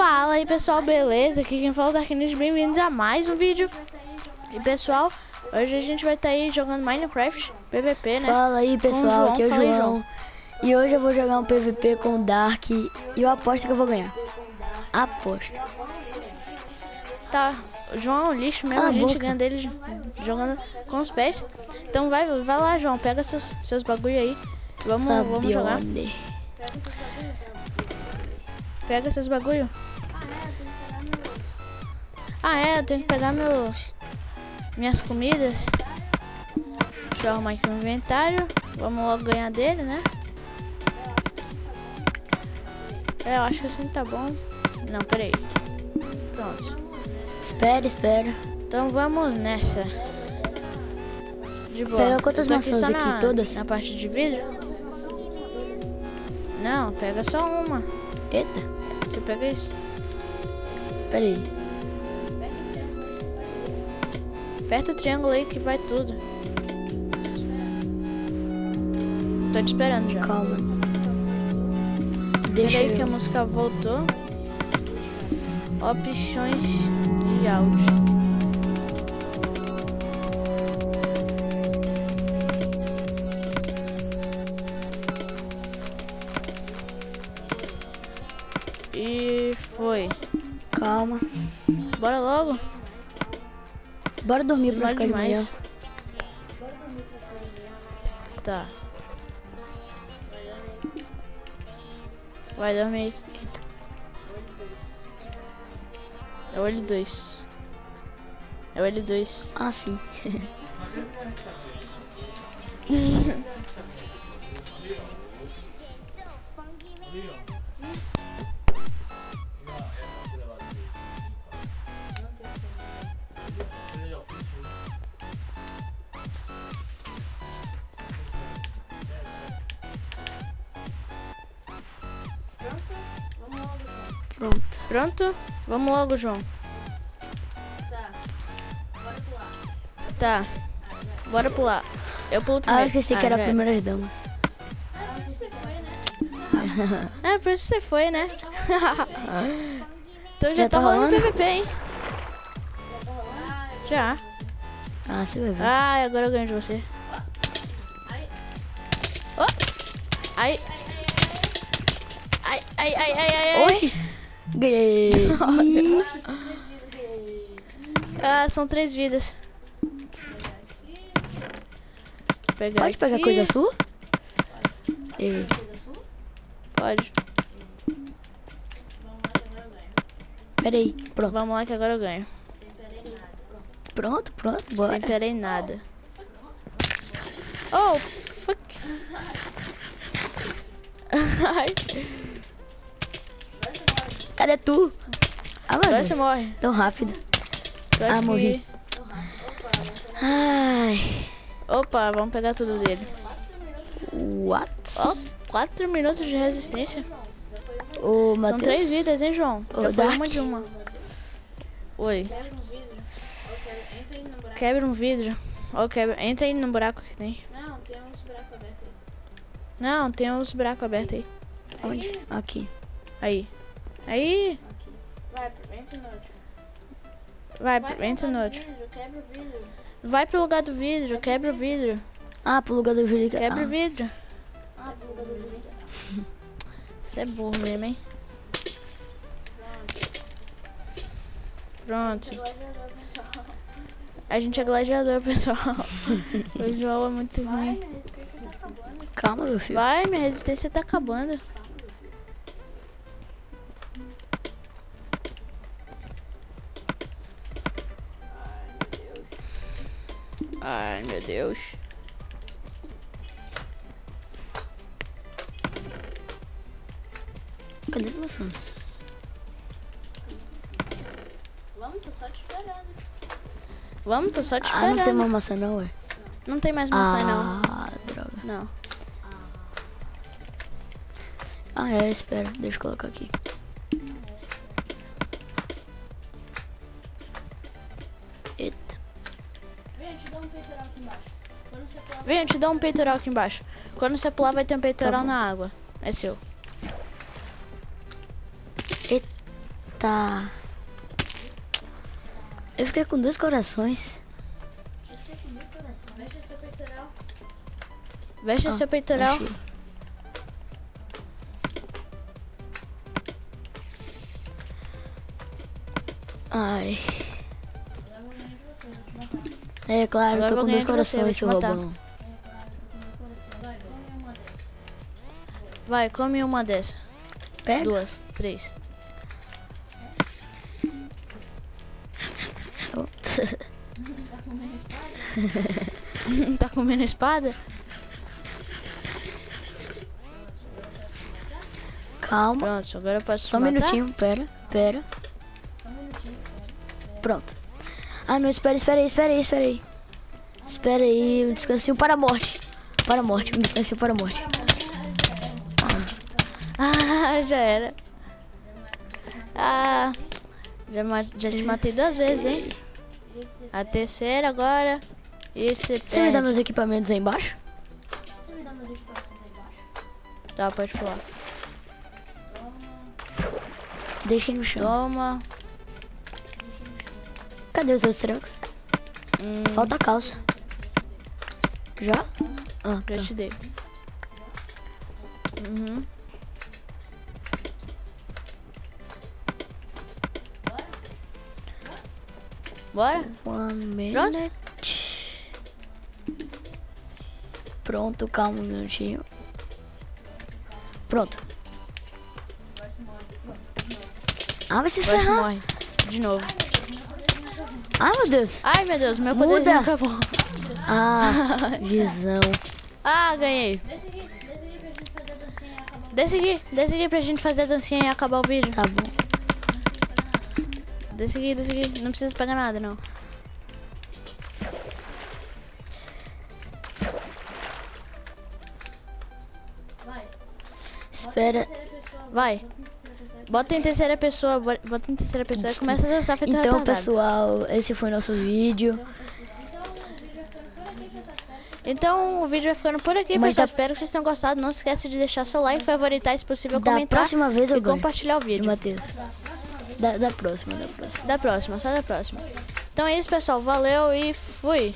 Fala aí pessoal, beleza? Aqui quem fala é o Darkness, bem-vindos a mais um vídeo. E pessoal, hoje a gente vai estar aí jogando Minecraft PVP, né? Fala aí pessoal, aqui é o Fala aí, João. E hoje eu vou jogar um PVP com o Dark e eu aposto que eu vou ganhar. Aposto. Tá, o João é um lixo mesmo, a gente ganha dele jogando com os pés. Então vai lá, João, pega seus bagulho aí. Vamos jogar. Pega seus bagulho. Ah é, eu tenho que pegar minhas comidas. Deixa eu arrumar aqui o inventário. Vamos logo ganhar dele, né? É, eu acho que assim tá bom. Não, peraí. Pronto. Espera. Então vamos nessa. De boa. Pega quantas maçãs aqui? Todas? Na parte de vidro? Não, pega só uma. Eita. Você pega isso. Pera aí. Aperta o triângulo aí que vai tudo. Tô te esperando já. Calma. Deixa aí que a música voltou. Opções de áudio. E foi. Calma. Bora logo. Bora dormir pra ficar de manhã. Tá. Vai dormir. É o L2. É o L2. Ah, sim. Pronto? Vamos logo, João. Tá. Bora pular. Eu pulo primeiro. Ah, eu esqueci que era primeiras damas. É, por isso você foi, né? Então já Já tá tá rolando rolando? PVP, hein? Já. Ah, você vai ver. Ai, agora eu ganho de você. Oh! Ai. Ai. Oxi. Ganhei. Ah, são 3 vidas. Pode pegar aqui. coisa sua? E... Pode. Pera aí. Pronto. Vamos lá que agora eu ganho. Pronto, bora. Temperei nada. Oh, fuck. Ai. Cadê tu? Ah, meu Agora Deus. você morre. Tão rápido. Tô aqui. Morri. Ai. Opa, vamos pegar tudo dele. What? Ó, 4 minutos de resistência. Ô, São Matheus. 3 vidas, hein, João? Ô, Já foi Dark. uma de uma. Oi. Quebra um vidro. Ó, entra aí no buraco que tem. Não, tem uns buracos abertos aí. Não, tem uns buracos abertos aí. Onde? Aqui. Aí. Aí. Entra no outro. Entra no outro. Quebra o vidro. Vai pro lugar do vidro, quebra o vidro. Ah, pro lugar do vidro. Quebra o vidro. Pro lugar do vidro. Você é burro mesmo, hein? Pronto. A gente é gladiador, pessoal. O João é muito ruim. Calma, meu filho. Vai, minha resistência tá acabando. Ai, meu Deus. Cadê as maçãs? Vamos, tô só te esperando. Vamos, tô só te Ah, esperando. não tem mais maçã não, ué. Não tem mais maçã, Ah, droga. não. Ah, é, espera. Deixa eu colocar aqui. Eita. Vem, te dá um peitoral aqui embaixo. Quando você pular, Vem, eu te dou um peitoral aqui embaixo. Quando você pular, vai ter um peitoral Tá bom. na água. É seu. tá... Eu fiquei com 2 corações. Veste seu peitoral. Veste seu peitoral. Achei. Ai. É claro, eu Agora tô eu vou com ganhar 2 de você, corações, seu vou te matar. robão. Vai, come uma dessa. Pega. 2, 3. Oh. Tá comendo espada? Calma. Pronto, agora eu posso Só um te matar? minutinho, pera. Pronto. Ah, não, espera aí. Espera aí, um descansinho para a morte. Um descansinho para a morte. Ah, já era. Ah, já te matei 2 vezes, hein? A terceira agora. E você Você me dá perde. meus equipamentos aí embaixo? Tá, pode pular. Deixei no chão. Toma. Cadê os seus trancos? Falta a calça. Já? Ah, Já tá. te dei. Uhum. Bora? One minute. Pronto, calma um minutinho. Pronto. Ah, vai se Agora você ferrar. morre. De novo. Ah, meu Deus. Ai, meu Deus, meu poderzinho Muda. acabou. Ah, visão. Ah, ganhei. Desce aqui pra gente fazer a dancinha e acabar o vídeo. Tá bom. Desce aqui. Não precisa pegar nada, não. Espera. Vai. Bota em terceira pessoa, e começa a dançar feito Então, retardado. pessoal, esse foi nosso vídeo. Então o vídeo vai ficando por aqui, Mas pessoal. da- Espero que vocês tenham gostado. Não se esqueça de deixar seu like, favoritar, se possível, Da comentar próxima vez eu e ganho. compartilhar o vídeo. Matheus. Da próxima. Da próxima, só da próxima. Então é isso, pessoal. Valeu e fui!